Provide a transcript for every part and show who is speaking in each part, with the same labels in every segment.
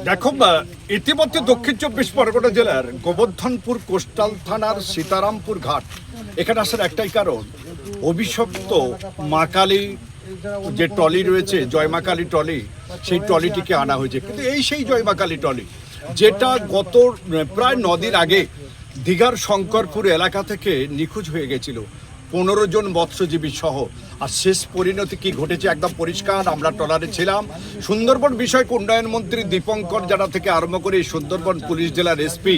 Speaker 1: দেখো, ইতিমধ্যে দক্ষিণ 24 পরগনা জেলার গোবর্ধনপুর কোস্টাল থানার সীতারামপুর ঘাট এখানে আসার একটাই কারণ, অভিশপ্ত মা কালী যে ট্রলি রয়েছে, জয় মা কালী ট্রলি, সেই ট্রলিটিকে আনা হয়েছে। কিন্তু এই সেই জয় মা কালী ট্রলি যেটা গত প্রায় 9 দিন আগে দীঘার শঙ্করপুর এলাকা থেকে নিখোঁজ হয়ে গেছিল 15 জন মৎস্যজীবী সহ। আর শেষ পরিণতি কি ঘটেছে একদম পরিষ্কার। আমরা ট্রলারে ছিলাম। সুন্দরবন বিষয়ক উন্নয়ন মন্ত্রী দীপঙ্কর জানা থেকে আরম্ভ করে সুন্দরবন পুলিশ জেলার এসপি,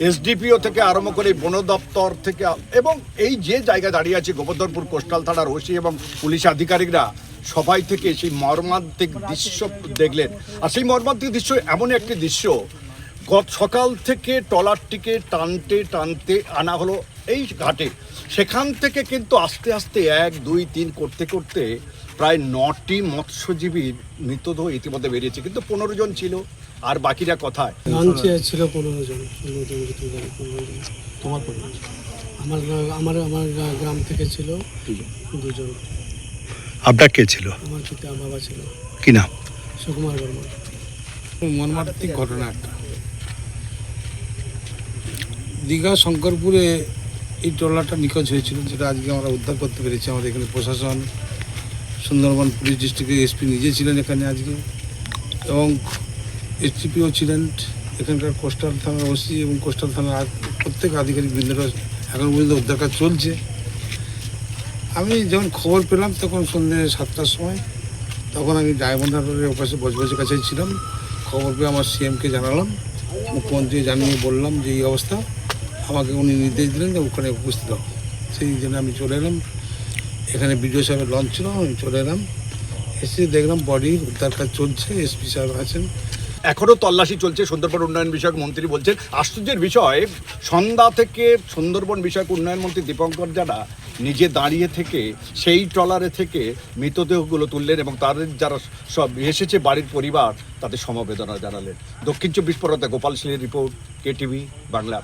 Speaker 1: এসডিপিও থেকে আরম্ভ করে বন দপ্তর থেকে, এবং এই যে জায়গায় দাঁড়িয়ে আছে গোবর্ধনপুর কোস্টাল থানার ওসি এবং পুলিশ আধিকারিকরা সবাই থেকে সেই মর্মান্তিক দৃশ্য দেখলেন। আর সেই মর্মান্তিক দৃশ্য এমন একটি দৃশ্য, গত সকাল থেকে ট্রলারটিকে টানতে টানতে আনা হলো এই ঘাটে। সেখান থেকে কিন্তু আস্তে আস্তে 1, 2, 3 করতে করতে প্রায় 9টি মৎস্যজীবীর মৃতদেহ ইতিমধ্যে বেরিয়েছে। কিন্তু 15 জন ছিল, আর বাকিরা কোথায়?
Speaker 2: লঞ্চে ছিল 15 জন।
Speaker 3: তোমার কত?
Speaker 2: আমার গ্রাম থেকে ছিল 2 জন।
Speaker 1: আপনার কে ছিল?
Speaker 2: আমার পিতা বাবা ছিল।
Speaker 1: কি নাম?
Speaker 2: সুকুমার বর্মা।
Speaker 3: মর্মান্তিক ঘটনা একটা। দীঘা শঙ্করপুরে এই ট্রলারটা নিখোঁজ হয়েছিল, যেটা আজকে আমরা উদ্ধার করতে পেরেছি। আমাদের এখানে প্রশাসন, সুন্দরবন পুলিশ ডিস্ট্রিক্টের এসপি নিজে ছিলেন এখানে আজকে, এবং এসডিপিও ছিলেন, এখানকার কোস্টাল থানার ওসি এবং কোস্টাল থানার প্রত্যেক আধিকারিক বৃন্দরা এখন পর্যন্ত উদ্ধার কাজ চলছে। আমি যখন খবর পেলাম তখন সন্ধ্যে 7টার সময়, তখন আমি ডায়মন্ড হারবারের ওপাশে বজবজের কাছেই ছিলাম। খবর পেয়ে আমার সিএমকে জানালাম, মুখ্যমন্ত্রী জানিয়ে বললাম যে এই অবস্থা। আমাকে উনি নির্দেশ দিলেন যে ওখানে উপস্থিত হব। সেই জন্য আমি চলে এলাম। এখানে বিডিও সাহেবের লঞ্চ ছিল, আমি চলে এলাম। এসে দেখলাম বডির উদ্ধার কাজ চলছে, এসপি সাহেব আছেন।
Speaker 1: এখনো তল্লাশি চলছে। সুন্দরবন উন্নয়ন বিষয়ক মন্ত্রী বলছেন, আশ্চর্যের বিষয়, সন্ধ্যা থেকে সুন্দরবন বিষয়ক উন্নয়ন মন্ত্রী দীপঙ্কর জানা নিজে দাঁড়িয়ে থেকে সেই ট্রলারে থেকে মৃতদেহগুলো তুললেন এবং তাদের যারা সব এসেছে বাড়ির পরিবার, তাদের সমবেদনা জানালেন। দক্ষিণ 24 পরগনা গোপাল শীলের রিপোর্ট, কেটিভি বাংলা।